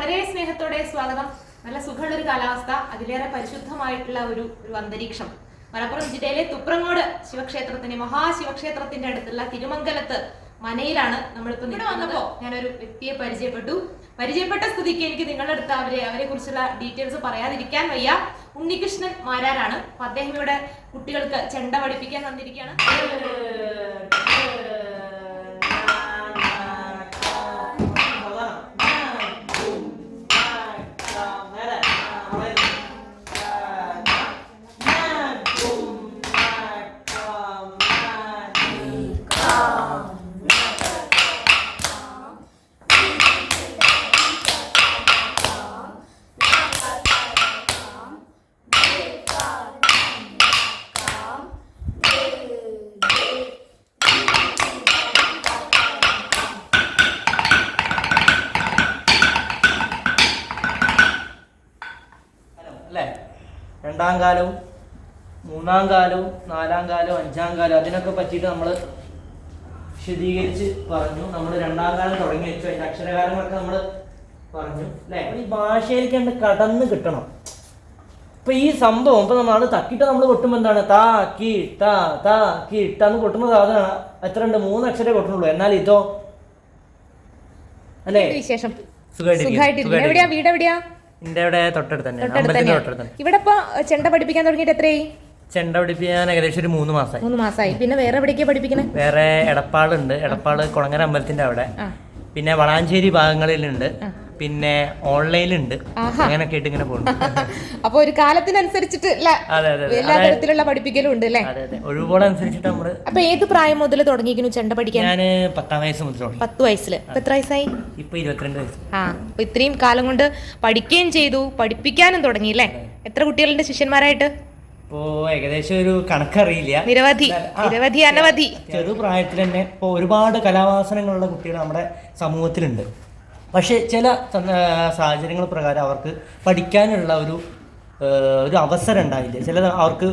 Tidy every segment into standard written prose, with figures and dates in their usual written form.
വളരെ സ്നേഹത്തോടെ സ്വാഗതം. നല്ല സുഖമുള്ള ഒരു കാലാവസ്ഥ, അതിലേറെ പരിശുദ്ധമായിട്ടുള്ള ഒരു അന്തരീക്ഷം. മലപ്പുറം ജില്ലയിലെ തുപ്രങ്ങോട് ശിവക്ഷേത്രത്തിന്റെ മഹാശിവക്ഷേത്രത്തിന്റെ അടുത്തുള്ള തിരുമംഗലത്ത് മനയിലാണ് നമ്മളിപ്പോ ഇവിടെ വന്നപ്പോ ഞാനൊരു വ്യക്തിയെ പരിചയപ്പെട്ട സ്ഥിതിക്ക് എനിക്ക് നിങ്ങളുടെ അടുത്ത് അവരെ കുറിച്ചുള്ള ഡീറ്റെയിൽസ് പറയാതിരിക്കാൻ വയ്യ. ഉണ്ണികൃഷ്ണൻ മാരാരാണ്. അപ്പൊ അദ്ദേഹം ഇവിടെ കുട്ടികൾക്ക് ചെണ്ട പഠിപ്പിക്കാൻ വന്നിരിക്കുകയാണ്. രണ്ടാം കാലവും മൂന്നാം കാലവും നാലാം കാലവും അഞ്ചാം കാലവും അതിനൊക്കെ പറ്റിയിട്ട് നമ്മൾ വിശദീകരിച്ച് പറഞ്ഞു. നമ്മൾ രണ്ടാം കാലം തുടങ്ങി വെച്ചു, അതിൻ്റെ അക്ഷരകാലങ്ങളൊക്കെ നമ്മൾ പറഞ്ഞു അല്ലേ. ഈ ഭാഷയിലേക്ക് കണ്ട് കടന്ന് കിട്ടണം. ഇപ്പൊ ഈ സംഭവം ഇപ്പൊ നമ്മൾ തക്കിട്ട് നമ്മൾ കൊട്ടുമ്പോൾ എന്താണ് താ കീ താ കീ ടാന്ന് കൊട്ടുന്ന സാധനമാണ്. എത്ര ഉണ്ട്? 3 അക്ഷരേ കൊട്ടുന്നുള്ളൂ. എന്നാൽ ഇതോ അല്ലേ? വിശേഷം എന്റെ ഇവിടെ തൊട്ടടുത്ത് തന്നെ. ഇവിടെ ഇപ്പൊ ചെണ്ട പഠിപ്പിക്കാൻ തുടങ്ങിയിട്ട് എത്രയായി? ചെണ്ട പഠിപ്പിക്കാൻ ഏകദേശം ഒരു 3 മാസമായി. പിന്നെ വേറെ എവിടേക്കാ പഠിപ്പിക്കണേ? വേറെ എടപ്പാളുണ്ട്, എടപ്പാള് കുളങ്ങര അമ്പലത്തിന്റെ അവിടെ. പിന്നെ വളാഞ്ചേരി ഭാഗങ്ങളിലുണ്ട്, പിന്നെ ഓൺലൈനിലുണ്ട്. അങ്ങനെയൊക്കെ ആയിട്ട് ഇങ്ങനെ പോകുന്നു. അപ്പൊ ഒരു കാലത്തിനനുസരിച്ചിട്ട് എല്ലാ തരത്തിലുള്ള പഠിപ്പിക്കലും ഉണ്ട് അല്ലേ? ഒഴിവുകളനുസരിച്ചിട്ട് നമ്മള്. അപ്പൊ ഏത് പ്രായം മുതൽ തുടങ്ങിയിരിക്കുന്നു ചെണ്ട പഠിക്കാൻ? ഞാന് 10 വയസ്സ് മുതൽ തുടങ്ങി. 10 വയസ്സില്. എത്ര വയസ്സായി? ഇപ്പൊ 22 വയസ്സ്. അപ്പൊ ഇത്രയും കാലം കൊണ്ട് പഠിക്കുകയും ചെയ്തു, പഠിപ്പിക്കാനും തുടങ്ങി അല്ലേ? എത്ര കുട്ടികളുണ്ട് ശിഷ്യന്മാരായിട്ട്? ഇപ്പോ ഏകദേശം ഒരു കണക്കറിയില്ല. നിരവധി അനവധി. ചെറുപ്രായത്തിൽ തന്നെ ഇപ്പൊ ഒരുപാട് കലാവാസനങ്ങളുള്ള കുട്ടികൾ നമ്മുടെ സമൂഹത്തിലുണ്ട്. പക്ഷേ ചില സാഹചര്യങ്ങൾ പ്രകാരം അവർക്ക് പഠിക്കാനുള്ള ഒരു അവസരം ഉണ്ടാവില്ല. അവർക്ക്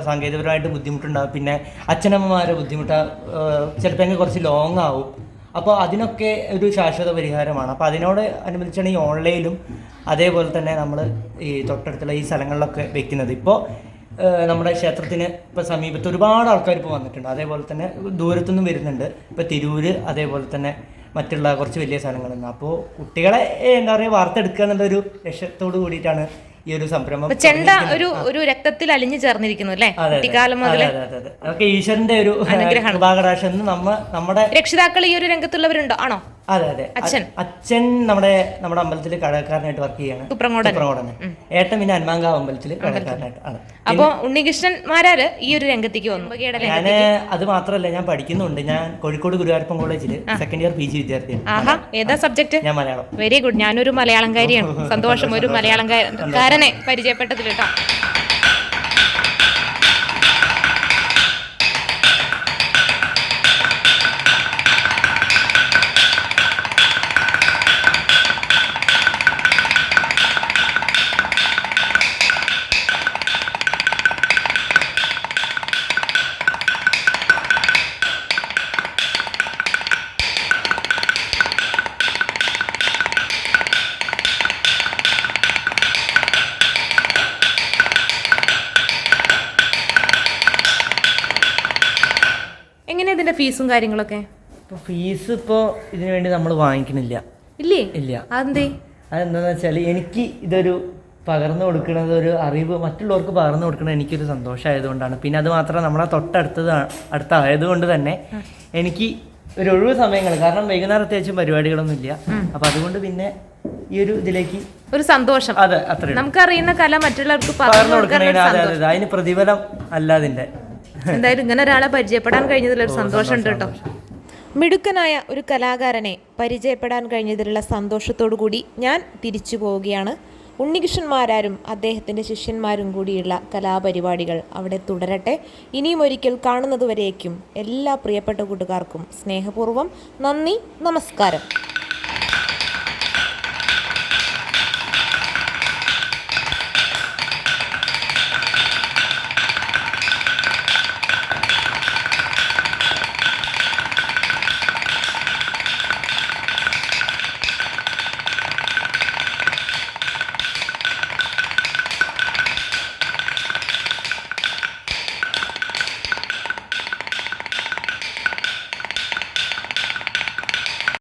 സാങ്കേതികപരമായിട്ട് ബുദ്ധിമുട്ടുണ്ടാകും. പിന്നെ അച്ഛനമ്മമാരെ ബുദ്ധിമുട്ട് ചിലപ്പോൾ കുറച്ച് ലോങ് ആവും. അപ്പോൾ അതിനൊക്കെ ഒരു ശാശ്വത പരിഹാരമാണ്. അപ്പോൾ അതിനോട് അനുബന്ധിച്ചാണ് ഈ ഓൺലൈനിലും അതേപോലെ തന്നെ നമ്മൾ ഈ തൊട്ടടുത്തുള്ള ഈ സ്ഥലങ്ങളിലൊക്കെ വെക്കുന്നത്. ഇപ്പോൾ നമ്മുടെ ക്ഷേത്രത്തിന് ഇപ്പോൾ സമീപത്ത് ഒരുപാട് ആൾക്കാർ ഇപ്പോൾ വന്നിട്ടുണ്ട്. അതേപോലെ തന്നെ ദൂരത്തുനിന്നും വരുന്നുണ്ട്. ഇപ്പോൾ തിരൂര്, അതേപോലെ തന്നെ മറ്റുള്ള കുറച്ച് വലിയ സ്ഥലങ്ങളുണ്ട്. അപ്പോൾ കുട്ടികളെ എന്താ പറയുക വാർത്തെടുക്കുക എന്നുള്ളൊരു ലക്ഷ്യത്തോട് കൂടിയിട്ടാണ് ഈ ഒരു സംരംഭം. ചെണ്ട ഒരു രക്തത്തിൽ അലിഞ്ഞു ചേർന്നിരിക്കുന്നു അല്ലേ? കുട്ടിക്കാലം മുതൽ അതൊക്കെ ഈശ്വരന്റെ ഒരു കൃപാകടാക്ഷം. നമ്മുടെ രക്ഷിതാക്കൾ ഈ ഒരു രംഗത്തുള്ളവരുണ്ടോ? ആണോ? അതെ. അച്ഛൻ നമ്മുടെ അമ്പലത്തിൽ കടക്കാരനായിട്ട് വർക്ക് ചെയ്യാണ്, തുപ്രങ്ങോടൻ. ഏട്ടൻ പിന്നെ ഹനുമാൻകാവ് അമ്പലത്തിൽ കടക്കാരനായിട്ട് ആണ്. അപ്പൊ ഉണ്ണികൃഷ്ണൻ മാരാര് ഈ ഒരു രംഗത്തേക്ക് വന്നു. ഞാൻ അത് മാത്രമല്ല, ഞാൻ പഠിക്കുന്നുണ്ട്. ഞാൻ കോഴിക്കോട് ഗുരുവായൂരപ്പൻ കോളേജിൽ സെക്കൻഡ് ഇയർ PG വിദ്യാർത്ഥിയാണ്. ഏതാ സബ്ജക്ട്? ഞാൻ മലയാളം. Very good. ഞാനൊരു മലയാളംകാരിയാണ്. സന്തോഷം, ഒരു മലയാളംകാരനെ പരിചയപ്പെട്ടതിൽ കേട്ടോ. എങ്ങനെയാ ഇതിന്റെ ഫീസും കാര്യങ്ങളൊക്കെ? ഫീസ് ഇപ്പോൾ ഇതിനു വേണ്ടി നമ്മൾ വാങ്ങിക്കണില്ല. ഇല്ല. അതെന്താണെന്ന് വെച്ചാൽ എനിക്ക് ഇതൊരു പകർന്നു കൊടുക്കുന്നത്, ഒരു അറിവ് മറ്റുള്ളവർക്ക് പകർന്നു കൊടുക്കുന്നത് എനിക്കൊരു സന്തോഷമായതുകൊണ്ടാണ്. പിന്നെ അത് മാത്രമല്ല, നമ്മളെ അടുത്തായതുകൊണ്ട് തന്നെ എനിക്ക് ഒരു ഒഴിവ് സമയങ്ങൾ, കാരണം വൈകുന്നേരം അത്യാവശ്യം പരിപാടികളൊന്നും ഇല്ല. അപ്പം അതുകൊണ്ട് പിന്നെ ഈ ഒരു ഇതിലേക്ക് ഒരു സന്തോഷം. അതെ, അത്രയും നമുക്കറിയുന്ന കല മറ്റുള്ളവർക്ക് പകർന്നു കൊടുക്കണേ. അതിന് പ്രതിഫലം അല്ല അതിൻ്റെ. എന്തായാലും ഇങ്ങനെ ഒരാളെ പരിചയപ്പെടാൻ കഴിഞ്ഞതിലൊരു സന്തോഷമുണ്ട് കേട്ടോ. മിടുക്കനായ ഒരു കലാകാരനെ പരിചയപ്പെടാൻ കഴിഞ്ഞതിലുള്ള സന്തോഷത്തോടു കൂടി ഞാൻ തിരിച്ചു പോവുകയാണ്. ഉണ്ണികൃഷ്ണൻ മാരാരും അദ്ദേഹത്തിൻ്റെ ശിഷ്യന്മാരും കൂടിയുള്ള കലാപരിപാടികൾ അവിടെ തുടരട്ടെ. ഇനിയും ഒരിക്കൽ കാണുന്നതുവരേക്കും എല്ലാ പ്രിയപ്പെട്ട കൂട്ടുകാർക്കും സ്നേഹപൂർവ്വം നന്ദി, നമസ്കാരം.